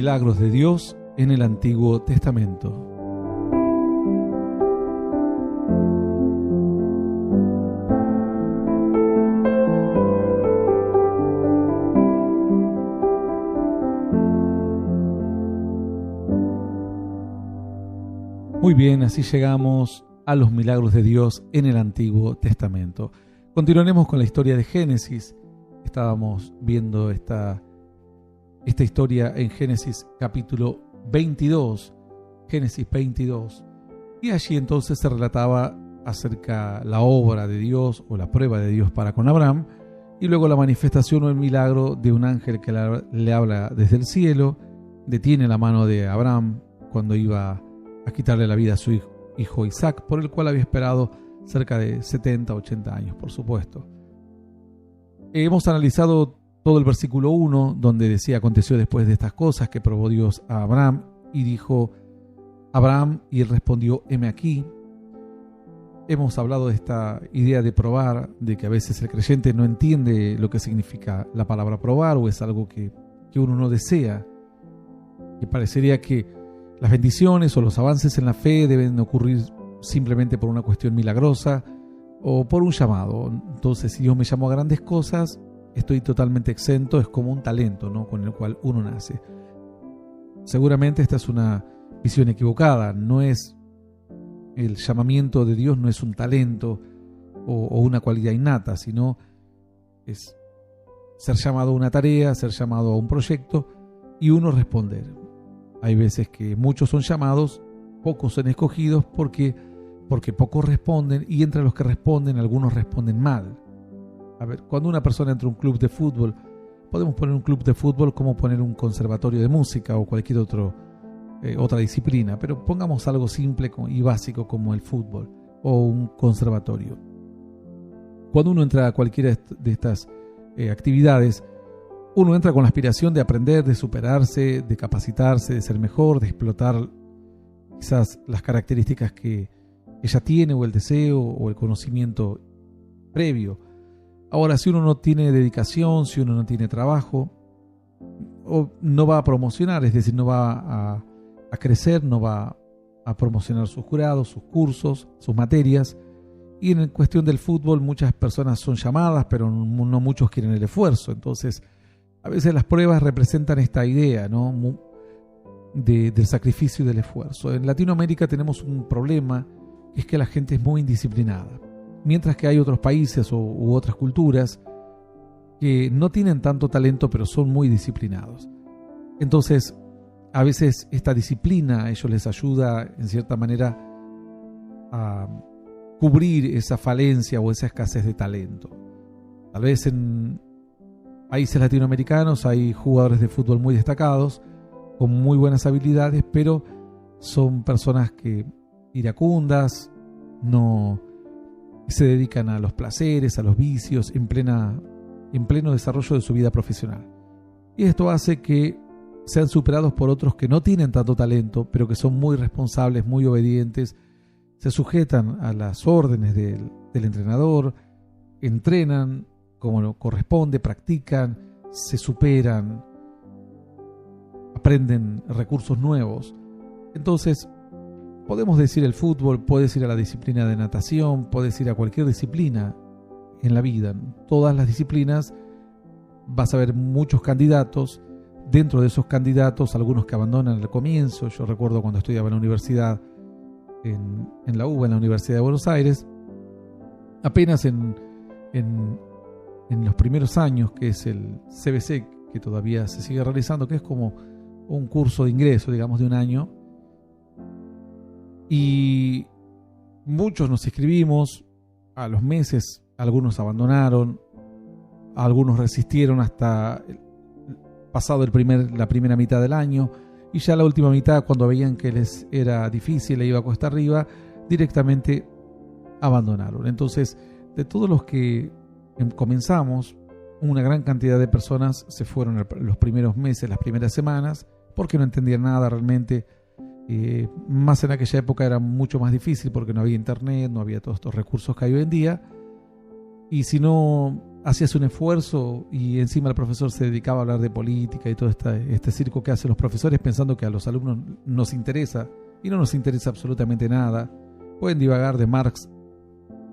milagros de Dios en el Antiguo Testamento. Muy bien, así llegamos a los milagros de Dios en el Antiguo Testamento. Continuaremos con la historia de Génesis. Estábamos viendo esta historia en Génesis capítulo 22, Génesis 22, y allí entonces se relataba acerca la obra de Dios o la prueba de Dios para con Abraham, y luego la manifestación o el milagro de un ángel que le habla desde el cielo, detiene la mano de Abraham cuando iba a quitarle la vida a su hijo Isaac, por el cual había esperado cerca de 70, 80 años, por supuesto. Hemos analizado todo el versículo 1, donde decía: aconteció después de estas cosas que probó Dios a Abraham, y dijo Abraham, y él respondió: heme aquí. Hemos hablado de esta idea de probar, de que a veces el creyente no entiende lo que significa la palabra probar, o es algo que uno no desea, que parecería que las bendiciones o los avances en la fe deben ocurrir simplemente por una cuestión milagrosa o por un llamado. Entonces, si Dios me llamó a grandes cosas, estoy totalmente exento. Es como un talento, ¿no?, con el cual uno nace. Seguramente esta es una visión equivocada. No es el llamamiento de Dios, no es un talento o una cualidad innata, sino es ser llamado a una tarea, ser llamado a un proyecto y uno responder. Hay veces que muchos son llamados, pocos son escogidos porque pocos responden, y entre los que responden, algunos responden mal. A ver, cuando una persona entra a un club de fútbol, podemos poner un club de fútbol como poner un conservatorio de música o cualquier otra disciplina, pero pongamos algo simple y básico como el fútbol o un conservatorio. Cuando uno entra a cualquiera de estas actividades, uno entra con la aspiración de aprender, de superarse, de capacitarse, de ser mejor, de explotar quizás las características que ella tiene, o el deseo o el conocimiento previo. Ahora, si uno no tiene dedicación, si uno no tiene trabajo, o no va a promocionar, es decir, no va a crecer, no va a promocionar sus grados, sus cursos, sus materias. Y en cuestión del fútbol, muchas personas son llamadas, pero no muchos quieren el esfuerzo. Entonces, a veces las pruebas representan esta idea, ¿no?, del sacrificio y del esfuerzo. En Latinoamérica tenemos un problema, que es que la gente es muy indisciplinada, mientras que hay otros países u otras culturas que no tienen tanto talento, pero son muy disciplinados. Entonces, a veces esta disciplina a ellos les ayuda, en cierta manera, a cubrir esa falencia o esa escasez de talento. Tal vez en países latinoamericanos hay jugadores de fútbol muy destacados, con muy buenas habilidades, pero son personas que iracundas, no se dedican a los placeres, a los vicios, en pleno desarrollo de su vida profesional. Y esto hace que sean superados por otros que no tienen tanto talento, pero que son muy responsables, muy obedientes, se sujetan a las órdenes del entrenador, entrenan como corresponde, practican, se superan, aprenden recursos nuevos. Entonces, podemos decir el fútbol, puedes ir a la disciplina de natación, puedes ir a cualquier disciplina en la vida. En todas las disciplinas vas a ver muchos candidatos. Dentro de esos candidatos, algunos que abandonan al comienzo. Yo recuerdo cuando estudiaba en la universidad, en la UBA, en la Universidad de Buenos Aires, apenas en los primeros años, que es el CBC, que todavía se sigue realizando, que es como un curso de ingreso, digamos, de un año, y muchos nos inscribimos. A los meses algunos abandonaron, algunos resistieron hasta pasado la primera mitad del año, y ya la última mitad, cuando veían que les era difícil, le iba a cuesta arriba, directamente abandonaron. Entonces, de todos los que comenzamos, una gran cantidad de personas se fueron los primeros meses, las primeras semanas, porque no entendían nada realmente. Más en aquella época era mucho más difícil porque no había internet, no había todos estos recursos que hay hoy en día. Y si no hacías un esfuerzo y encima el profesor se dedicaba a hablar de política y todo este circo que hacen los profesores pensando que a los alumnos nos interesa, y no nos interesa absolutamente nada. Pueden divagar de Marx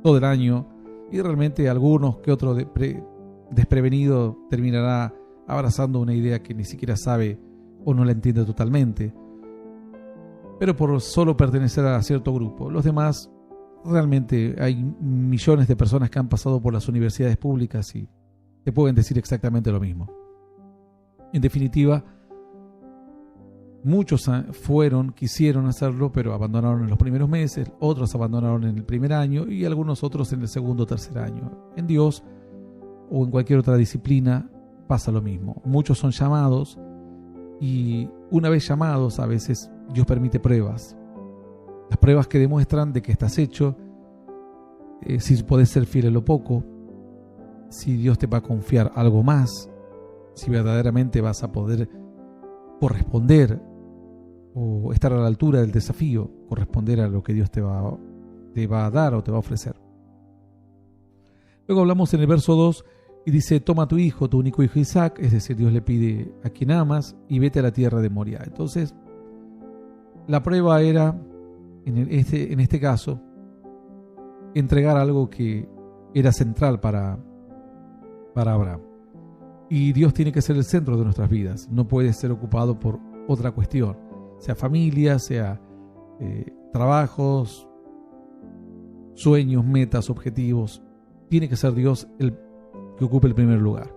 todo el año y realmente algunos que otro desprevenido terminará abrazando una idea que ni siquiera sabe o no la entiende totalmente, pero por solo pertenecer a cierto grupo. Los demás, realmente hay millones de personas que han pasado por las universidades públicas y te pueden decir exactamente lo mismo. En definitiva, muchos quisieron hacerlo, pero abandonaron en los primeros meses, otros abandonaron en el primer año y algunos otros en el segundo o tercer año. En Dios o en cualquier otra disciplina pasa lo mismo. Muchos son llamados y una vez llamados, a veces Dios permite pruebas. Las pruebas que demuestran de que estás hecho, si podés ser fiel en lo poco, si Dios te va a confiar algo más, si verdaderamente vas a poder corresponder o estar a la altura del desafío, corresponder a lo que Dios te va a dar o te va a ofrecer. Luego hablamos en el verso 2 y dice: toma a tu hijo, tu único hijo Isaac, es decir, Dios le pide a quien amas, y vete a la tierra de Moria. Entonces, la prueba era, en este caso, entregar algo que era central para Abraham. Y Dios tiene que ser el centro de nuestras vidas, no puede ser ocupado por otra cuestión, sea familia, sea trabajos, sueños, metas, objetivos. Tiene que ser Dios el que ocupe el primer lugar.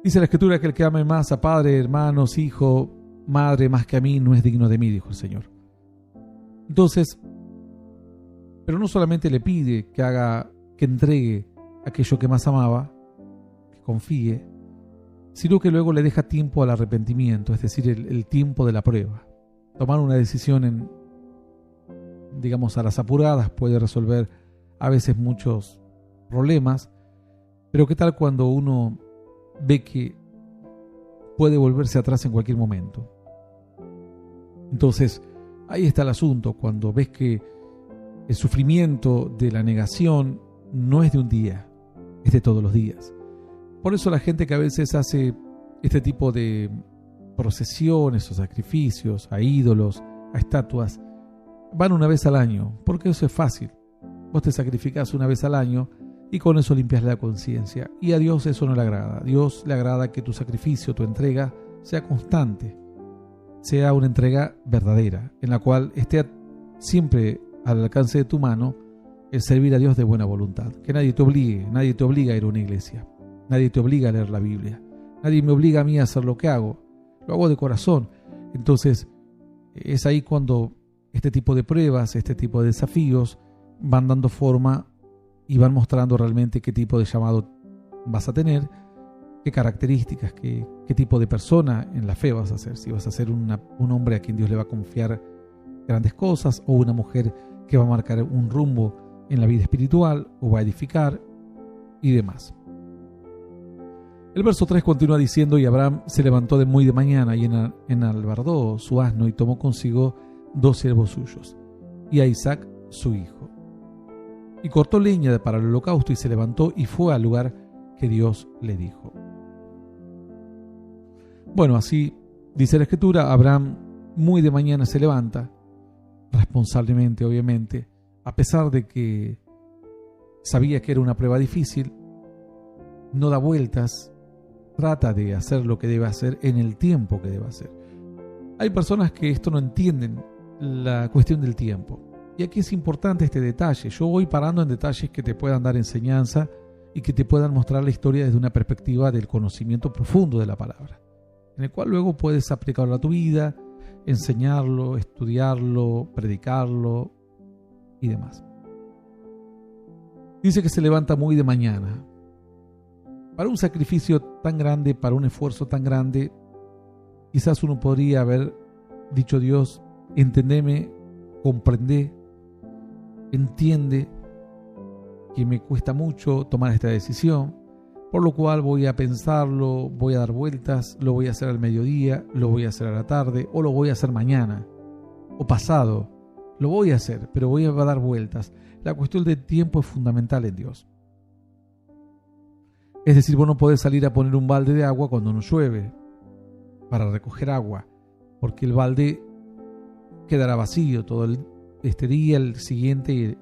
Dice la Escritura que el que ame más a padre, hermanos, hijo, madre más que a mí no es digno de mí, dijo el Señor. Entonces, pero no solamente le pide que entregue aquello que más amaba, que confíe, sino que luego le deja tiempo al arrepentimiento, es decir, el tiempo de la prueba. Tomar una decisión a las apuradas puede resolver a veces muchos problemas, pero ¿qué tal cuando uno ve que puede volverse atrás en cualquier momento? Entonces, ahí está el asunto, cuando ves que el sufrimiento de la negación no es de un día, es de todos los días. Por eso la gente que a veces hace este tipo de procesiones o sacrificios a ídolos, a estatuas, van una vez al año, porque eso es fácil. Vos te sacrificás una vez al año y con eso limpias la conciencia. Y a Dios eso no le agrada. A Dios le agrada que tu sacrificio, tu entrega, sea constante, sea una entrega verdadera, en la cual esté siempre al alcance de tu mano el servir a Dios de buena voluntad. Que nadie te obliga a ir a una iglesia, nadie te obliga a leer la Biblia, nadie me obliga a mí a hacer lo que hago, lo hago de corazón. Entonces es ahí cuando este tipo de pruebas, este tipo de desafíos van dando forma y van mostrando realmente qué tipo de llamado vas a tener, qué características, qué tipo de persona en la fe vas a ser. Si vas a ser un hombre a quien Dios le va a confiar grandes cosas, o una mujer que va a marcar un rumbo en la vida espiritual o va a edificar y demás. El verso 3 continúa diciendo: y Abraham se levantó de muy de mañana y enalbardó su asno y tomó consigo 2 siervos suyos y a Isaac su hijo, y cortó leña para el holocausto y se levantó y fue al lugar que Dios le dijo. Bueno, así dice la Escritura. Abraham muy de mañana se levanta, responsablemente obviamente, a pesar de que sabía que era una prueba difícil, no da vueltas, trata de hacer lo que debe hacer en el tiempo que debe hacer. Hay personas que esto no entienden, la cuestión del tiempo. Y aquí es importante este detalle. Yo voy parando en detalles que te puedan dar enseñanza y que te puedan mostrar la historia desde una perspectiva del conocimiento profundo de la palabra, en el cual luego puedes aplicarlo a tu vida, enseñarlo, estudiarlo, predicarlo y demás. Dice que se levanta muy de mañana. Para un sacrificio tan grande, para un esfuerzo tan grande, quizás uno podría haber dicho: Dios, entendeme, comprende, entiende que me cuesta mucho tomar esta decisión, por lo cual voy a pensarlo, voy a dar vueltas, lo voy a hacer al mediodía, lo voy a hacer a la tarde, o lo voy a hacer mañana, o pasado. Lo voy a hacer, pero voy a dar vueltas. La cuestión del tiempo es fundamental en Dios. Es decir, vos no podés salir a poner un balde de agua cuando no llueve para recoger agua, porque el balde quedará vacío todo este día, el siguiente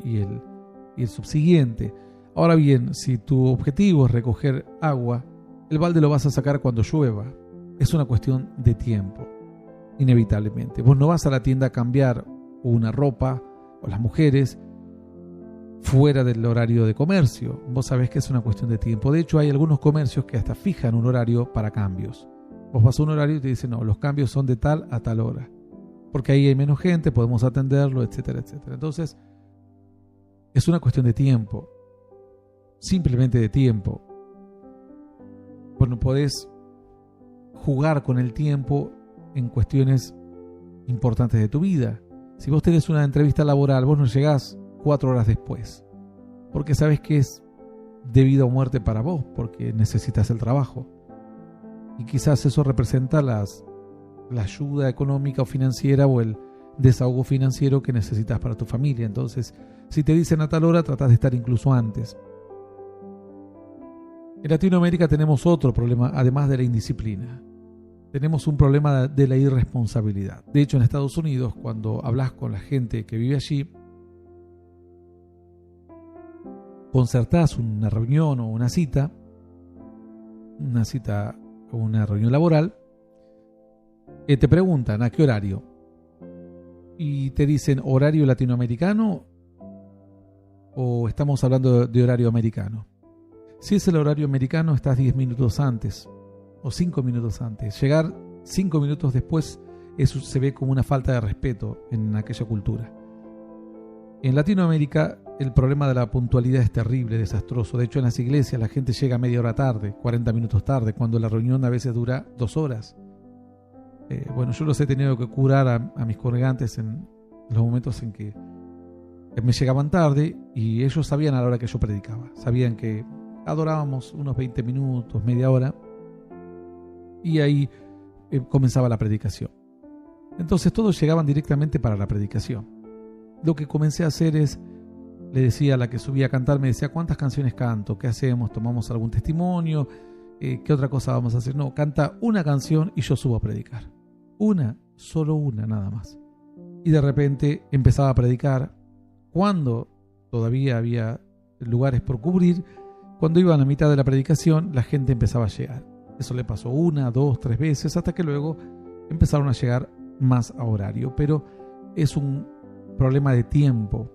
y el subsiguiente. Ahora bien, si tu objetivo es recoger agua, el balde lo vas a sacar cuando llueva. Es una cuestión de tiempo, inevitablemente. Vos no vas a la tienda a cambiar una ropa, o las mujeres, fuera del horario de comercio. Vos sabés que es una cuestión de tiempo. De hecho, hay algunos comercios que hasta fijan un horario para cambios. Vos vas a un horario y te dicen, no, los cambios son de tal a tal hora, porque ahí hay menos gente, podemos atenderlo, etcétera, etcétera. Entonces, es una cuestión de tiempo, simplemente de tiempo. Vos no podés jugar con el tiempo en cuestiones importantes de tu vida. Si vos tenés una entrevista laboral, vos no llegás 4 horas después, porque sabés que es de vida o muerte para vos, porque necesitas el trabajo. Y quizás eso representa la ayuda económica o financiera o el desahogo financiero que necesitas para tu familia. Entonces, si te dicen a tal hora, tratás de estar incluso antes. En Latinoamérica tenemos otro problema, además de la indisciplina. Tenemos un problema de la irresponsabilidad. De hecho, en Estados Unidos, cuando hablas con la gente que vive allí, concertás una reunión o una cita o una reunión laboral, te preguntan a qué horario y te dicen horario latinoamericano o estamos hablando de horario americano. Si es el horario americano, estás 10 minutos antes o 5 minutos antes. Llegar 5 minutos después, eso se ve como una falta de respeto en aquella cultura. En Latinoamérica el problema de la puntualidad es terrible, desastroso. De hecho, en las iglesias la gente llega media hora tarde, 40 minutos tarde, cuando la reunión a veces dura 2 horas. Bueno, yo los he tenido que curar a mis congregantes en los momentos en que me llegaban tarde y ellos sabían a la hora que yo predicaba. Sabían que adorábamos unos 20 minutos, media hora, y ahí comenzaba la predicación. Entonces todos llegaban directamente para la predicación. Lo que comencé a hacer es, le decía a la que subía a cantar, me decía, ¿cuántas canciones canto? ¿Qué hacemos? ¿Tomamos algún testimonio? ¿Qué otra cosa vamos a hacer? No, canta una canción y yo subo a predicar. Solo una nada más. Y de repente empezaba a predicar. Cuando todavía había lugares por cubrir, cuando iba a la mitad de la predicación, la gente empezaba a llegar. Eso le pasó 1, 2, 3 veces, hasta que luego empezaron a llegar más a horario. Pero es un problema de tiempo.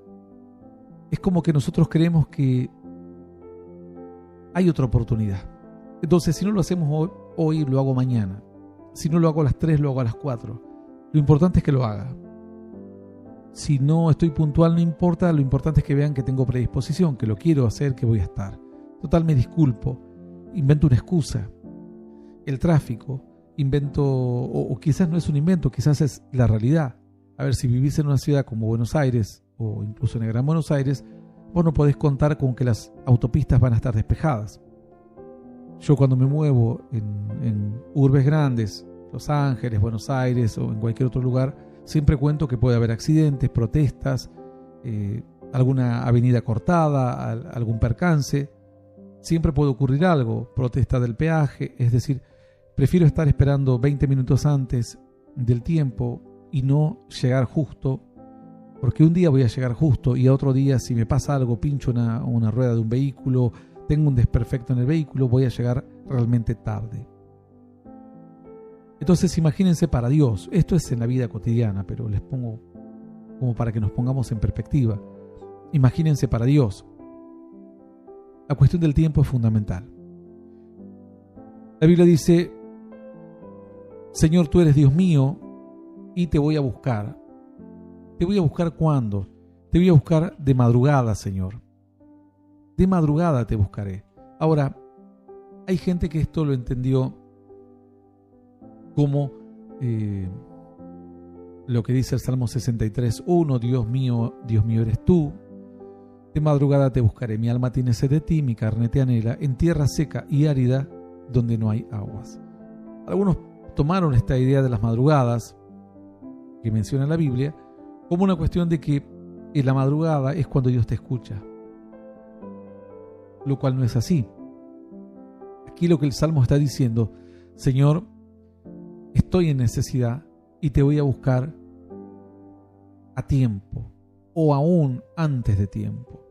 Es como que nosotros creemos que hay otra oportunidad. Entonces, si no lo hacemos hoy, lo hago mañana. Si no lo hago a las 3, lo hago a las 4. Lo importante es que lo haga. Si no estoy puntual, no importa. Lo importante es que vean que tengo predisposición, que lo quiero hacer, que voy a estar. Total, me disculpo. Invento una excusa. El tráfico. Invento, o quizás no es un invento, quizás es la realidad. A ver, si vivís en una ciudad como Buenos Aires, o incluso en el Gran Buenos Aires, vos no podés contar con que las autopistas van a estar despejadas. Yo cuando me muevo en urbes grandes, Los Ángeles, Buenos Aires o en cualquier otro lugar, siempre cuento que puede haber accidentes, protestas, alguna avenida cortada, algún percance. Siempre puede ocurrir algo, protesta del peaje. Es decir, prefiero estar esperando 20 minutos antes del tiempo y no llegar justo, porque un día voy a llegar justo y a otro día, si me pasa algo, pincho una rueda de un vehículo, tengo un desperfecto en el vehículo, voy a llegar realmente tarde. Entonces imagínense para Dios, esto es en la vida cotidiana, pero les pongo como para que nos pongamos en perspectiva. Imagínense para Dios. La cuestión del tiempo es fundamental. La Biblia dice, Señor, tú eres Dios mío y te voy a buscar. ¿Te voy a buscar cuándo? Te voy a buscar de madrugada, Señor. De madrugada te buscaré. Ahora, hay gente que esto lo entendió como lo que dice el Salmo 63:1, Dios mío eres tú. De madrugada te buscaré, mi alma tiene sed de ti, mi carne te anhela, en tierra seca y árida donde no hay aguas. Algunos tomaron esta idea de las madrugadas que menciona la Biblia como una cuestión de que en la madrugada es cuando Dios te escucha, lo cual no es así. Aquí lo que el Salmo está diciendo: Señor, estoy en necesidad y te voy a buscar a tiempo o aún antes de tiempo.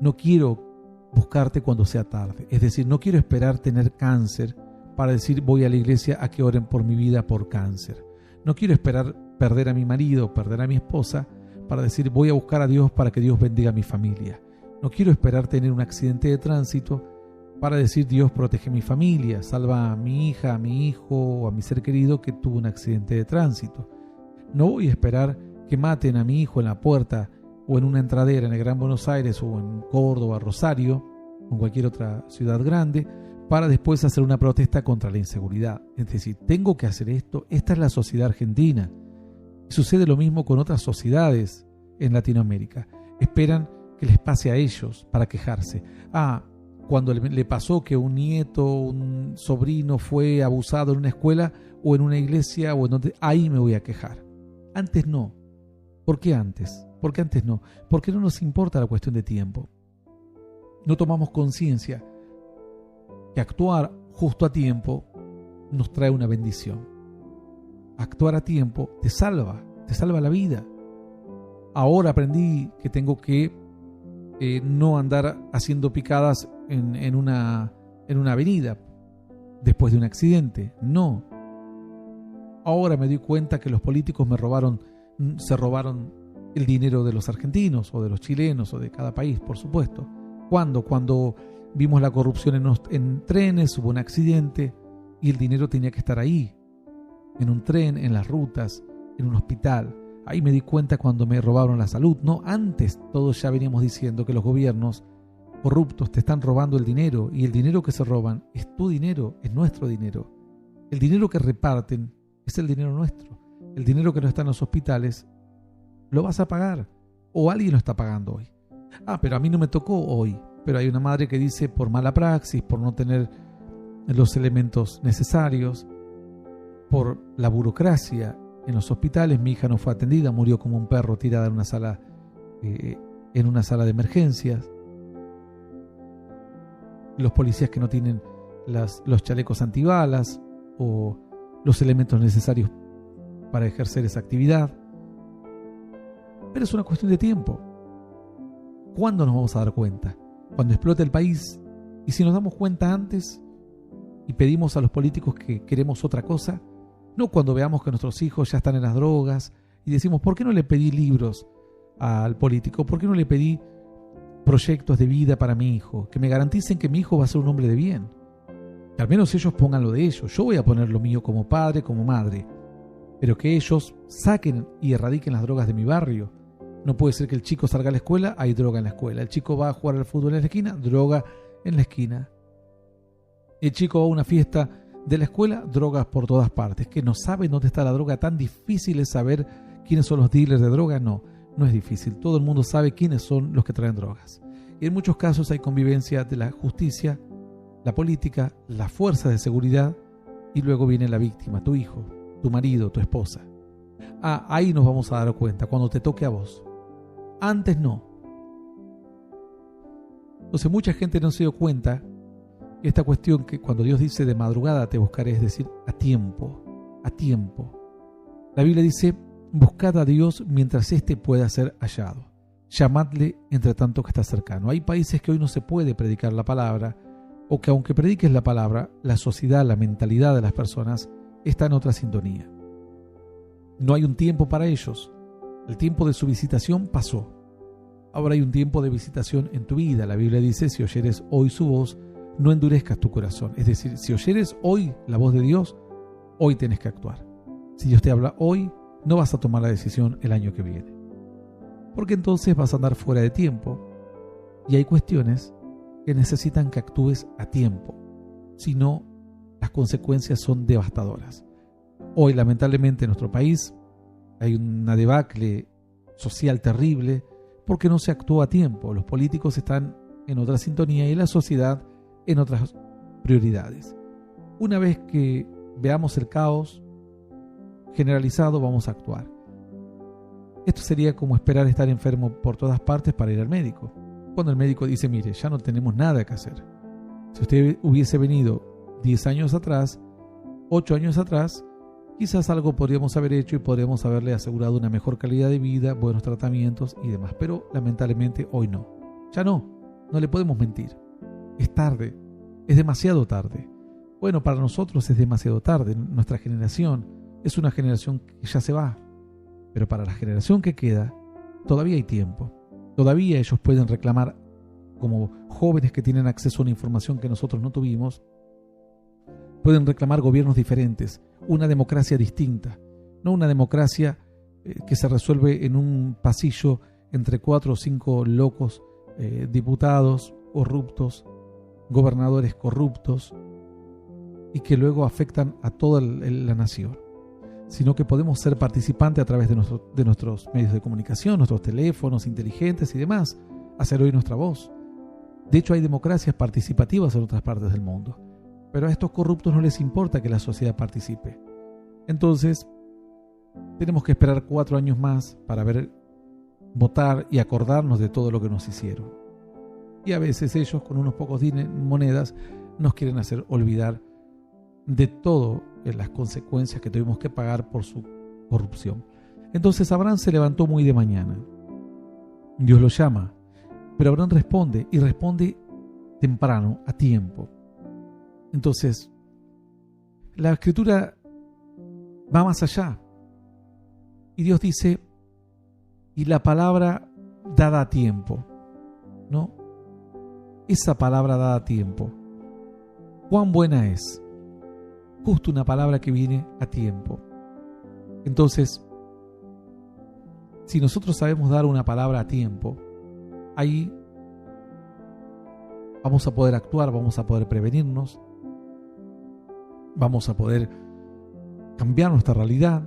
No quiero buscarte cuando sea tarde. Es decir, no quiero esperar tener cáncer para decir voy a la iglesia a que oren por mi vida por cáncer. No quiero esperar perder a mi marido, perder a mi esposa para decir voy a buscar a Dios para que Dios bendiga a mi familia. No quiero esperar tener un accidente de tránsito para decir Dios protege a mi familia, salva a mi hija, a mi hijo o a mi ser querido que tuvo un accidente de tránsito. No voy a esperar que maten a mi hijo en la puerta o en una entradera en el Gran Buenos Aires o en Córdoba, Rosario o en cualquier otra ciudad grande para después hacer una protesta contra la inseguridad. Es decir, tengo que hacer esto. Esta es la sociedad argentina. Y sucede lo mismo con otras sociedades en Latinoamérica. Esperan que les pase a ellos para quejarse. Cuando le pasó que un nieto, un sobrino fue abusado en una escuela o en una iglesia o en donde, ahí me voy a quejar. Antes no. ¿Por qué antes? ¿Por qué antes no? Porque no nos importa la cuestión de tiempo. No tomamos conciencia que actuar justo a tiempo nos trae una bendición. Actuar a tiempo te salva la vida. Ahora aprendí que tengo que no andar haciendo picadas en una avenida después de un accidente. No. Ahora me doy cuenta que los políticos se robaron el dinero de los argentinos o de los chilenos o de cada país, por supuesto. ¿Cuándo? Cuando vimos la corrupción en trenes, hubo un accidente y el dinero tenía que estar ahí, en un tren, en las rutas, en un hospital. Ahí me di cuenta cuando me robaron la salud. No, antes todos ya veníamos diciendo que los gobiernos corruptos te están robando el dinero, y el dinero que se roban es tu dinero, es nuestro dinero. El dinero que reparten es el dinero nuestro. El dinero que no está en los hospitales lo vas a pagar, o alguien lo está pagando hoy. Pero a mí no me tocó hoy. Pero hay una madre que dice por mala praxis, por no tener los elementos necesarios, por la burocracia en los hospitales, mi hija no fue atendida, murió como un perro tirada en una sala de emergencias. Los policías que no tienen los chalecos antibalas o los elementos necesarios para ejercer esa actividad. Pero es una cuestión de tiempo. ¿Cuándo nos vamos a dar cuenta? Cuando explote el país. Y si nos damos cuenta antes y pedimos a los políticos que queremos otra cosa, no cuando veamos que nuestros hijos ya están en las drogas y decimos, ¿por qué no le pedí libros al político? ¿Por qué no le pedí proyectos de vida para mi hijo? Que me garanticen que mi hijo va a ser un hombre de bien. Que al menos ellos pongan lo de ellos. Yo voy a poner lo mío como padre, como madre. Pero que ellos saquen y erradiquen las drogas de mi barrio. No puede ser que el chico salga a la escuela, hay droga en la escuela. El chico va a jugar al fútbol en la esquina, droga en la esquina. El chico va a una fiesta de la escuela, drogas por todas partes. ¿Que no saben dónde está la droga? ¿Tan difícil es saber quiénes son los dealers de droga? No, no es difícil. Todo el mundo sabe quiénes son los que traen drogas. Y en muchos casos hay convivencia de la justicia, la política, las fuerzas de seguridad, y luego viene la víctima, tu hijo, tu marido, tu esposa. Ahí nos vamos a dar cuenta, cuando te toque a vos. Antes no. Entonces mucha gente no se dio cuenta esta cuestión que cuando Dios dice de madrugada te buscaré, es decir, a tiempo, a tiempo. La Biblia dice, buscad a Dios mientras éste pueda ser hallado. Llamadle entre tanto que está cercano. Hay países que hoy no se puede predicar la palabra, o que aunque prediques la palabra, la sociedad, la mentalidad de las personas está en otra sintonía. No hay un tiempo para ellos. El tiempo de su visitación pasó. Ahora hay un tiempo de visitación en tu vida. La Biblia dice, si oyeres hoy su voz, no endurezcas tu corazón. Es decir, si oyeres hoy la voz de Dios, hoy tienes que actuar. Si Dios te habla hoy, no vas a tomar la decisión el año que viene. Porque entonces vas a andar fuera de tiempo. Y hay cuestiones que necesitan que actúes a tiempo. Si no, las consecuencias son devastadoras. Hoy, lamentablemente, en nuestro país hay una debacle social terrible porque no se actúa a tiempo. Los políticos están en otra sintonía y la sociedad en otras prioridades. Una vez que veamos el caos generalizado, vamos a actuar. Esto sería como esperar estar enfermo por todas partes para ir al médico. Cuando el médico dice, mire, ya no tenemos nada que hacer. Si usted hubiese venido 10 años atrás, 8 años atrás, quizás algo podríamos haber hecho y podríamos haberle asegurado una mejor calidad de vida, buenos tratamientos y demás. Pero lamentablemente hoy no. Ya no le podemos mentir. Es tarde, es demasiado tarde. Bueno, para nosotros es demasiado tarde. Nuestra generación es una generación que ya se va. Pero para la generación que queda, todavía hay tiempo. Todavía ellos pueden reclamar, como jóvenes que tienen acceso a una información que nosotros no tuvimos, pueden reclamar gobiernos diferentes, una democracia distinta, no una democracia que se resuelve en un pasillo entre 4 o 5 locos, diputados corruptos, gobernadores corruptos, y que luego afectan a toda la nación, sino que podemos ser participantes a través de nuestros medios de comunicación, nuestros teléfonos inteligentes y demás, hacer oír nuestra voz. De hecho, hay democracias participativas en otras partes del mundo, pero a estos corruptos no les importa que la sociedad participe. Entonces, tenemos que esperar 4 años más para votar y acordarnos de todo lo que nos hicieron. Y a veces ellos, con unos pocos monedas, nos quieren hacer olvidar de todo las consecuencias que tuvimos que pagar por su corrupción. Entonces Abraham se levantó muy de mañana. Dios lo llama, pero Abraham responde, y responde temprano, a tiempo. Entonces, la Escritura va más allá. Y Dios dice, y la palabra dada a tiempo, ¿no? Esa palabra dada a tiempo, cuán buena es. Justo una palabra que viene a tiempo. Entonces, si nosotros sabemos dar una palabra a tiempo, ahí vamos a poder actuar, vamos a poder prevenirnos, vamos a poder cambiar nuestra realidad,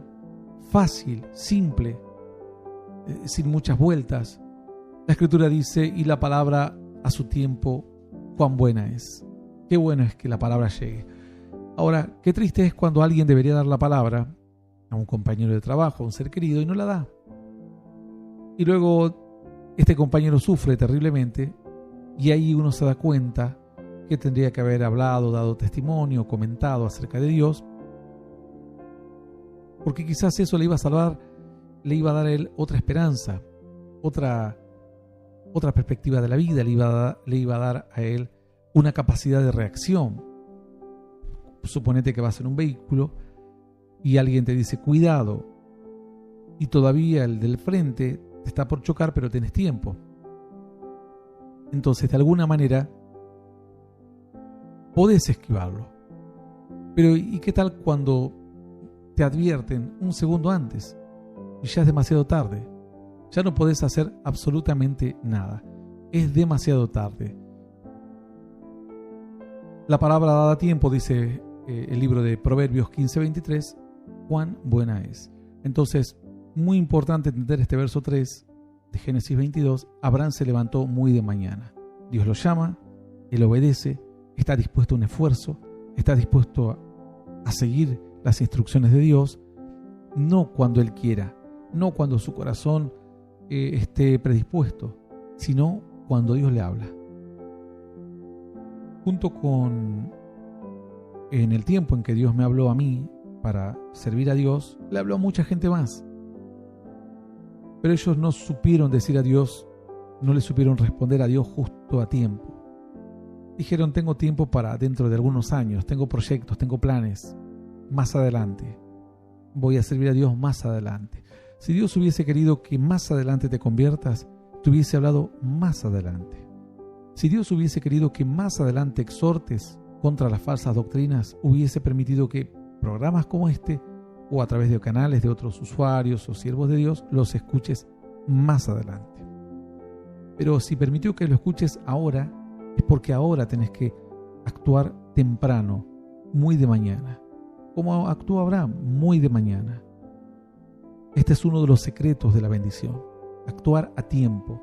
fácil, simple, sin muchas vueltas. La Escritura dice, y la palabra a su tiempo, cuán buena es. Qué bueno es que la palabra llegue. Ahora, qué triste es cuando alguien debería dar la palabra a un compañero de trabajo, a un ser querido, y no la da. Y luego este compañero sufre terriblemente, y ahí uno se da cuenta que tendría que haber hablado, dado testimonio, comentado acerca de Dios, porque quizás eso le iba a salvar, le iba a dar a él otra esperanza, otra perspectiva de la vida, le iba a dar a él una capacidad de reacción. Suponete que vas en un vehículo y alguien te dice cuidado, y todavía el del frente te está por chocar, pero tenés tiempo. Entonces, de alguna manera podés esquivarlo. Pero ¿y qué tal cuando te advierten un segundo antes y ya es demasiado tarde? Ya no podés hacer absolutamente nada. Es demasiado tarde. La palabra dada a tiempo, dice el libro de Proverbios 15:23, cuán buena es. Entonces, muy importante entender este verso 3 de Génesis 22. Abraham se levantó muy de mañana. Dios lo llama, él obedece, está dispuesto a un esfuerzo, está dispuesto a seguir las instrucciones de Dios, no cuando él quiera, no cuando su corazón esté predispuesto, sino cuando Dios le habla. Junto con en el tiempo en que Dios me habló a mí para servir a Dios, le habló a mucha gente más. Pero ellos no supieron decir a Dios, no le supieron responder a Dios justo a tiempo. Dijeron, tengo tiempo para dentro de algunos años, tengo proyectos, tengo planes, más adelante. Voy a servir a Dios más adelante. Si Dios hubiese querido que más adelante te conviertas, te hubiese hablado más adelante. Si Dios hubiese querido que más adelante exhortes contra las falsas doctrinas, hubiese permitido que programas como este, o a través de canales de otros usuarios o siervos de Dios, los escuches más adelante. Pero si permitió que lo escuches ahora, es porque ahora tenés que actuar temprano, muy de mañana. Como actuó Abraham, muy de mañana. Este es uno de los secretos de la bendición, actuar a tiempo.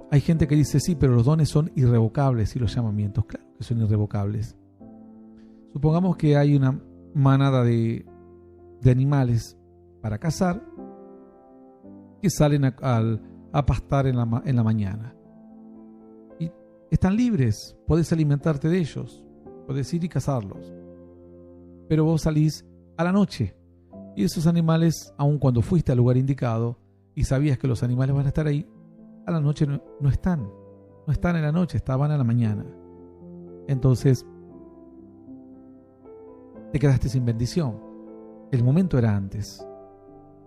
Hay gente que dice, sí, pero los dones son irrevocables y los llamamientos, claro que son irrevocables. Supongamos que hay una manada de animales para cazar que salen a pastar en la mañana. Y están libres, podés alimentarte de ellos. podés ir y cazarlos. Pero vos salís a la noche y esos animales, aun cuando fuiste al lugar indicado y sabías que los animales van a estar ahí, a la noche no están. No están en la noche, estaban a la mañana. Entonces, te quedaste sin bendición. El momento era antes.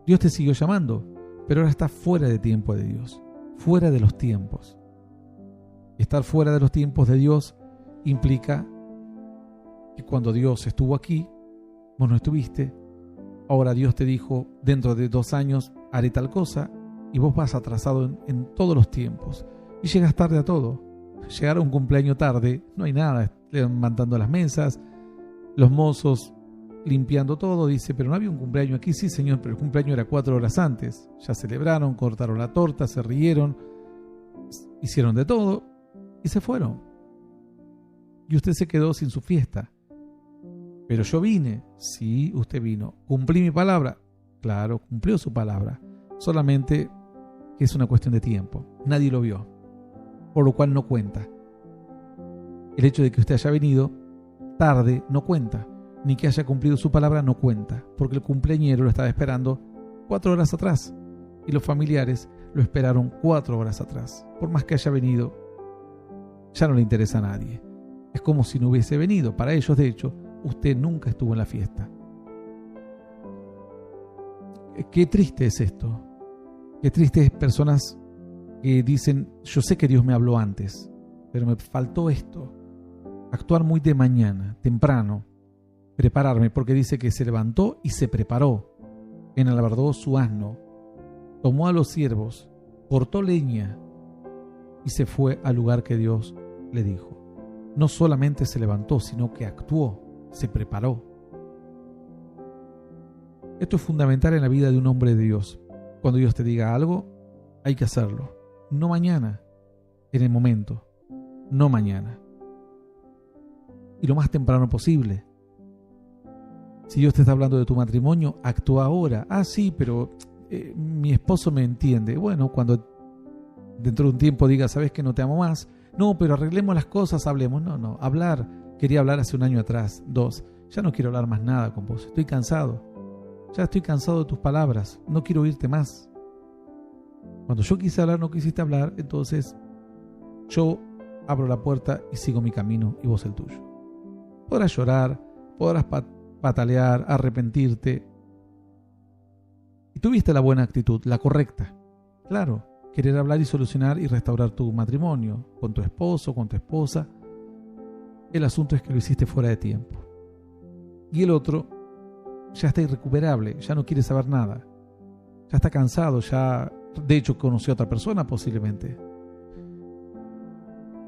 Dios te siguió llamando, pero ahora estás fuera de tiempo de Dios, fuera de los tiempos. Estar fuera de los tiempos de Dios implica que cuando Dios estuvo aquí, vos no estuviste. Ahora Dios te dijo, dentro de 2 años haré tal cosa, y vos vas atrasado en todos los tiempos. Y llegas tarde a todo. Llegar a un cumpleaños tarde, no hay nada, levantando las mesas, los mozos limpiando todo. Dice, pero no había un cumpleaños aquí. Sí, señor, pero el cumpleaños era 4 horas antes. Ya celebraron, cortaron la torta, se rieron, hicieron de todo y se fueron. Y usted se quedó sin su fiesta. Pero yo vine. Sí, usted vino. ¿Cumplí mi palabra? Claro, cumplió su palabra. Solamente que es una cuestión de tiempo. Nadie lo vio, por lo cual no cuenta. El hecho de que usted haya venido tarde no cuenta, ni que haya cumplido su palabra no cuenta, porque el cumpleañero lo estaba esperando 4 horas atrás y los familiares lo esperaron 4 horas atrás. Por más que haya venido, ya no le interesa a nadie. Es como si no hubiese venido. Para ellos, de hecho, usted nunca estuvo en la fiesta. Qué triste es esto. Qué triste es personas que dicen, yo sé que Dios me habló antes, pero me faltó esto. Actuar muy de mañana, temprano, prepararme, porque dice que se levantó y se preparó. Enalbardó su asno, tomó a los siervos, cortó leña y se fue al lugar que Dios le dijo. No solamente se levantó, sino que actuó, se preparó. Esto es fundamental en la vida de un hombre de Dios. Cuando Dios te diga algo, hay que hacerlo. No mañana, en el momento. No mañana. Y lo más temprano posible. Si Dios te está hablando de tu matrimonio, actúa ahora. Ah, sí, pero mi esposo me entiende. Bueno, cuando dentro de un tiempo diga, ¿sabes que no te amo más? No, pero arreglemos las cosas, hablemos. No, hablar. Quería hablar hace 1 año atrás, 2. Ya no quiero hablar más nada con vos. Estoy cansado. Ya estoy cansado de tus palabras. No quiero oírte más. Cuando yo quise hablar, no quisiste hablar. Entonces yo abro la puerta y sigo mi camino y vos el tuyo. Podrás llorar, podrás patalear, arrepentirte. Y tuviste la buena actitud, la correcta. Claro, querer hablar y solucionar y restaurar tu matrimonio con tu esposo, con tu esposa. El asunto es que lo hiciste fuera de tiempo. Y el otro ya está irrecuperable, ya no quiere saber nada. Ya está cansado, ya de hecho conoció a otra persona posiblemente.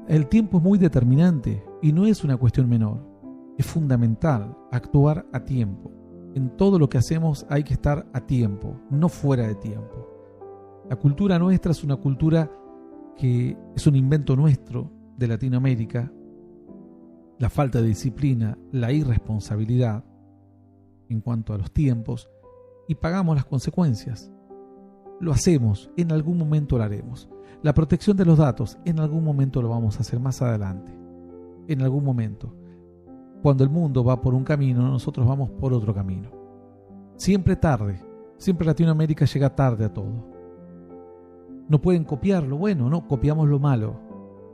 El tiempo es muy determinante y no es una cuestión menor. Es fundamental actuar a tiempo. En todo lo que hacemos hay que estar a tiempo, no fuera de tiempo. La cultura nuestra es una cultura que es un invento nuestro de Latinoamérica. La falta de disciplina, la irresponsabilidad en cuanto a los tiempos, y pagamos las consecuencias. Lo hacemos, en algún momento lo haremos. La protección de los datos, en algún momento lo vamos a hacer más adelante. En algún momento. Cuando el mundo va por un camino, nosotros vamos por otro camino. Siempre tarde. Siempre Latinoamérica llega tarde a todo. No pueden copiar lo bueno, no, copiamos lo malo.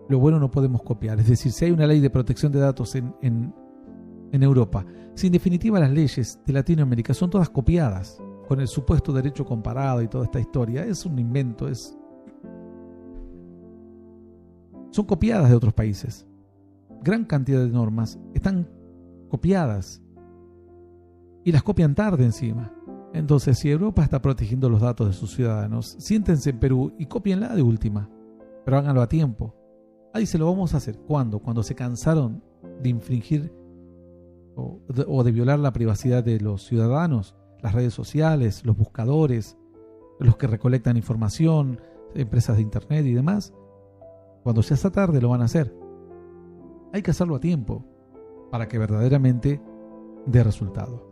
Lo bueno no podemos copiar. Es decir, si hay una ley de protección de datos en Europa, si en definitiva las leyes de Latinoamérica son todas copiadas, con el supuesto derecho comparado y toda esta historia, es un invento, son copiadas de otros países. Gran cantidad de normas están copiadas y las copian tarde encima. Entonces, si Europa está protegiendo los datos de sus ciudadanos, siéntense en Perú y cópienla de última, pero háganlo a tiempo. Ahí se lo vamos a hacer. ¿Cuándo? Cuando se cansaron de infringir o de violar la privacidad de los ciudadanos, las redes sociales, los buscadores, los que recolectan información, empresas de internet y demás. Cuando ya está tarde lo van a hacer. Hay que hacerlo a tiempo para que verdaderamente dé resultado.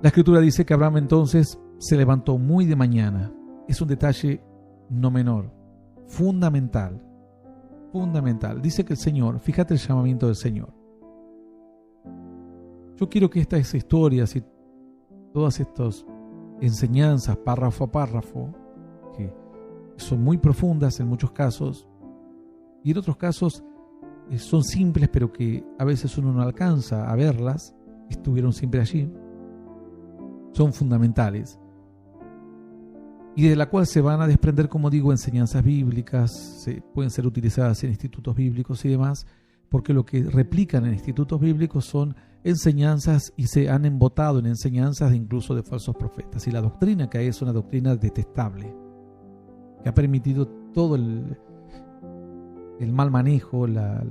La Escritura dice que Abraham entonces se levantó muy de mañana. Es un detalle no menor, fundamental. Dice que el Señor, fíjate el llamamiento del Señor. Yo quiero que estas historias y todas estas enseñanzas, párrafo a párrafo, que son muy profundas en muchos casos, y en otros casos son simples, pero que a veces uno no alcanza a verlas, estuvieron siempre allí, son fundamentales, y de la cual se van a desprender, como digo, enseñanzas bíblicas, pueden ser utilizadas en institutos bíblicos y demás, porque lo que replican en institutos bíblicos son enseñanzas y se han embotado en enseñanzas incluso de falsos profetas. Y la doctrina que hay es una doctrina detestable, que ha permitido todo el mal manejo, la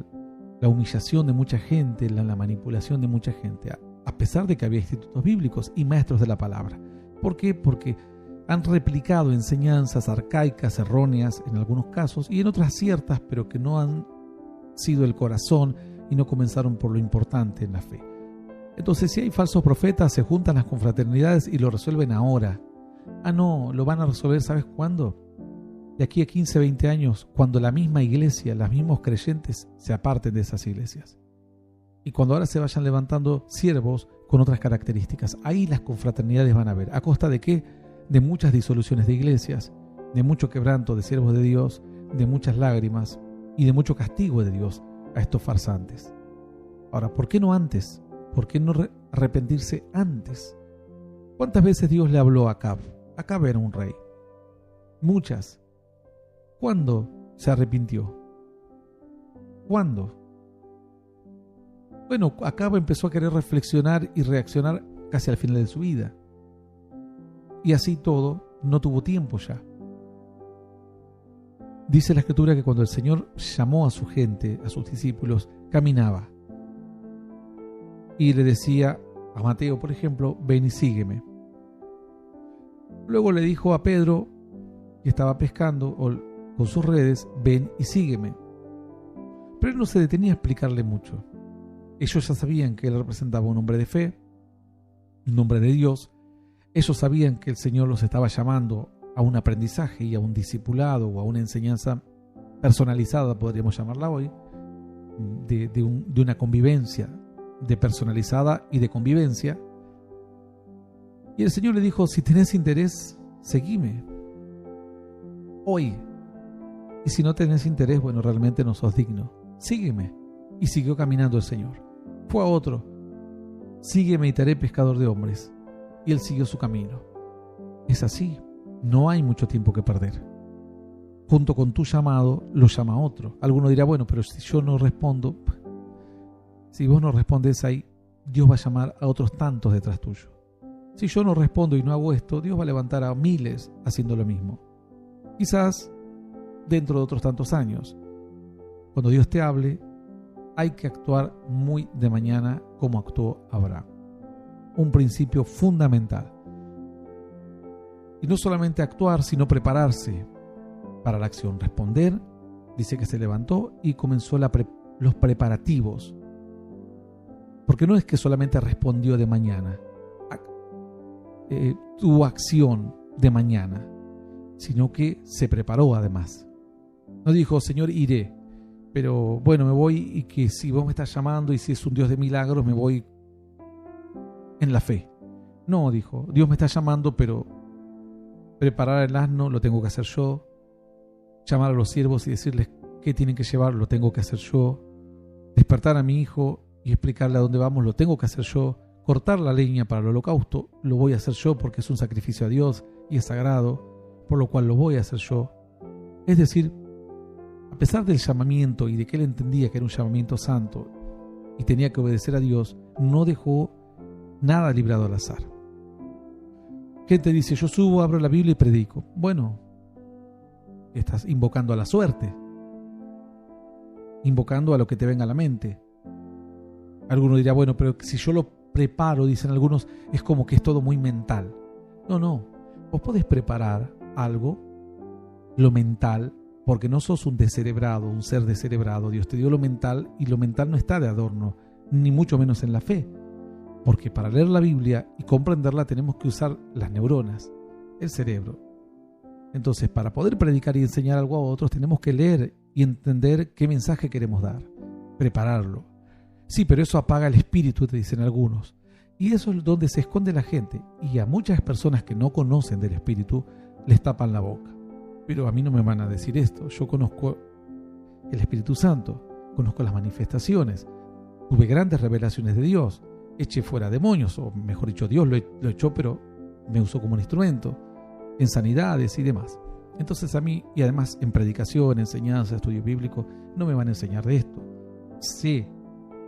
humillación de mucha gente, la manipulación de mucha gente, a pesar de que había institutos bíblicos y maestros de la palabra. ¿Por qué? Porque han replicado enseñanzas arcaicas, erróneas en algunos casos, y en otras ciertas, pero que no han sido el corazón y no comenzaron por lo importante en la fe. Entonces, si hay falsos profetas, se juntan las confraternidades y lo resuelven ahora. No, lo van a resolver, ¿sabes cuándo? De aquí a 15, 20 años, cuando la misma iglesia, los mismos creyentes se aparten de esas iglesias. Y cuando ahora se vayan levantando siervos con otras características, ahí las confraternidades van a ver. ¿A costa de qué? De muchas disoluciones de iglesias, de mucho quebranto de siervos de Dios, de muchas lágrimas y de mucho castigo de Dios a estos farsantes. Ahora, ¿por qué no antes? ¿Por qué no arrepentirse antes? ¿Cuántas veces Dios le habló a Acab? Acab era un rey. Muchas. ¿Cuándo se arrepintió? ¿Cuándo? Bueno, Acab empezó a querer reflexionar y reaccionar casi al final de su vida. Y así todo, no tuvo tiempo ya. Dice la Escritura que cuando el Señor llamó a su gente, a sus discípulos, caminaba. Y le decía a Mateo, por ejemplo, ven y sígueme. Luego le dijo a Pedro, que estaba pescando con sus redes, ven y sígueme. Pero él no se detenía a explicarle mucho. Ellos ya sabían que él representaba un hombre de fe, un hombre de Dios. Ellos sabían que el Señor los estaba llamando a un aprendizaje y a un discipulado o a una enseñanza personalizada, podríamos llamarla hoy, de una convivencia, de personalizada y de convivencia. Y el Señor le dijo, si tenés interés, seguime. Hoy. Y si no tenés interés, bueno, realmente no sos digno. Sígueme. Y siguió caminando el Señor. Fue a otro. Sígueme y te haré pescador de hombres. Y él siguió su camino. Es así. No hay mucho tiempo que perder. Junto con tu llamado, lo llama otro. Alguno dirá, bueno, pero si yo no respondo, si vos no respondes ahí, Dios va a llamar a otros tantos detrás tuyo. Si yo no respondo y no hago esto, Dios va a levantar a miles haciendo lo mismo. Quizás dentro de otros tantos años. Cuando Dios te hable, hay que actuar muy de mañana como actuó Abraham. Un principio fundamental. Y no solamente actuar, sino prepararse para la acción. Responder, dice que se levantó y comenzó los preparativos. Porque no es que solamente respondió de mañana, tuvo acción de mañana, sino que se preparó además. No dijo, Señor, iré, pero bueno, me voy y que si vos me estás llamando y si es un Dios de milagros, me voy en la fe. No, dijo, Dios me está llamando, pero preparar el asno lo tengo que hacer yo. Llamar a los siervos y decirles qué tienen que llevar, lo tengo que hacer yo. Despertar a mi hijo y explicarle a dónde vamos, lo tengo que hacer yo. Cortar la leña para el holocausto, lo voy a hacer yo porque es un sacrificio a Dios y es sagrado, por lo cual lo voy a hacer yo. Es decir, a pesar del llamamiento y de que él entendía que era un llamamiento santo y tenía que obedecer a Dios, no dejó nada librado al azar. Gente dice, yo subo, abro la Biblia y predico. Bueno, estás invocando a la suerte, invocando a lo que te venga a la mente. Alguno dirá, bueno, pero si yo lo preparo, dicen algunos, es como que es todo muy mental. No, vos podés preparar algo, lo mental, porque no sos un descerebrado, un ser descerebrado. Dios te dio lo mental y lo mental no está de adorno, ni mucho menos en la fe. Porque para leer la Biblia y comprenderla tenemos que usar las neuronas, el cerebro. Entonces, para poder predicar y enseñar algo a otros, tenemos que leer y entender qué mensaje queremos dar, prepararlo. Sí, pero eso apaga el espíritu, te dicen algunos. Y eso es donde se esconde la gente. Y a muchas personas que no conocen del Espíritu les tapan la boca. Pero a mí no me van a decir esto. Yo conozco el Espíritu Santo, conozco las manifestaciones, tuve grandes revelaciones de Dios, eché fuera demonios, o mejor dicho, Dios lo echó, pero me usó como un instrumento, en sanidades y demás. Entonces a mí, y además en predicación, enseñanza, estudio bíblico, no me van a enseñar de esto. Sé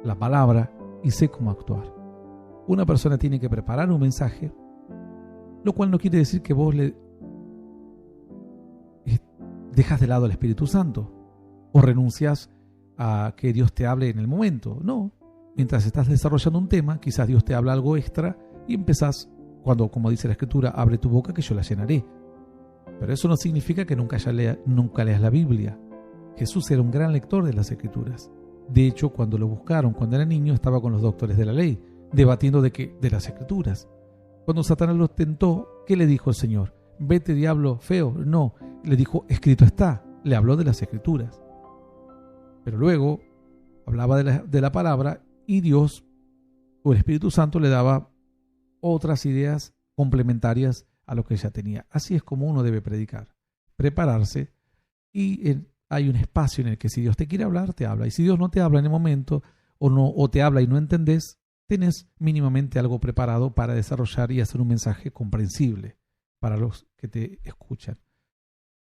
la palabra y sé cómo actuar. Una persona tiene que preparar un mensaje, lo cual no quiere decir que vos le dejas de lado al Espíritu Santo o renuncias a que Dios te hable en el momento. No, mientras estás desarrollando un tema, quizás Dios te habla algo extra y empezás, cuando, como dice la Escritura, abre tu boca que yo la llenaré. Pero eso no significa que nunca leas la Biblia. Jesús era un gran lector de las Escrituras. De hecho, cuando lo buscaron, cuando era niño, estaba con los doctores de la ley, debatiendo de las Escrituras. Cuando Satanás los tentó, ¿qué le dijo el Señor? Vete, diablo feo. No, le dijo, escrito está. Le habló de las Escrituras. Pero luego hablaba de la palabra y Dios, o el Espíritu Santo, le daba otras ideas complementarias a lo que ya tenía. Así es como uno debe predicar, prepararse, y hay un espacio en el que si Dios te quiere hablar, te habla. Y si Dios no te habla en el momento, o te habla y no entendés, tenés mínimamente algo preparado para desarrollar y hacer un mensaje comprensible para los que te escuchan.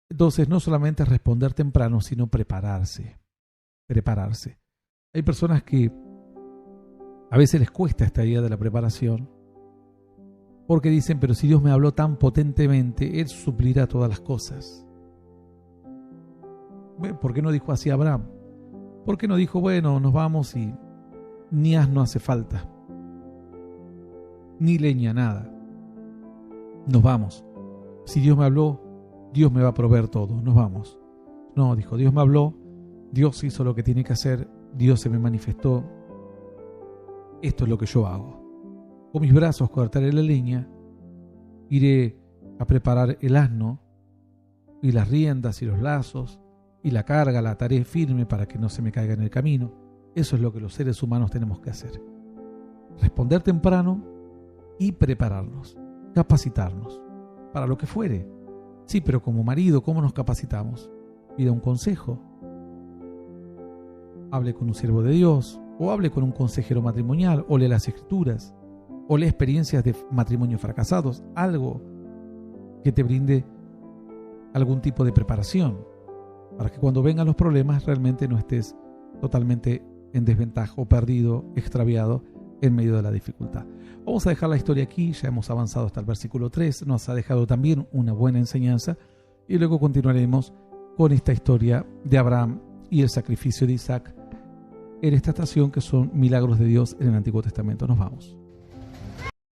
Entonces, no solamente responder temprano, sino prepararse. Prepararse. Hay personas que a veces les cuesta esta idea de la preparación, porque dicen, pero si Dios me habló tan potentemente, Él suplirá todas las cosas. ¿Por qué no dijo así a Abraham? ¿Por qué no dijo, bueno, nos vamos y ni asno hace falta, ni leña, nada? Nos vamos. Si Dios me habló, Dios me va a proveer todo, nos vamos. No, dijo, Dios me habló, Dios hizo lo que tiene que hacer, Dios se me manifestó, esto es lo que yo hago. Con mis brazos cortaré la leña, iré a preparar el asno y las riendas y los lazos y la carga la ataré firme para que no se me caiga en el camino. Eso es lo que los seres humanos tenemos que hacer. Responder temprano y prepararnos, capacitarnos para lo que fuere. Sí, pero como marido, ¿cómo nos capacitamos? Pida un consejo, hable con un siervo de Dios, o hable con un consejero matrimonial, o lea las Escrituras, o lea experiencias de matrimonios fracasados, algo que te brinde algún tipo de preparación, para que cuando vengan los problemas realmente no estés totalmente en desventaja o perdido, extraviado en medio de la dificultad. Vamos a dejar la historia aquí, ya hemos avanzado hasta el versículo 3, nos ha dejado también una buena enseñanza, y luego continuaremos con esta historia de Abraham y el sacrificio de Isaac en esta estación, que son milagros de Dios en el Antiguo Testamento. Nos vamos.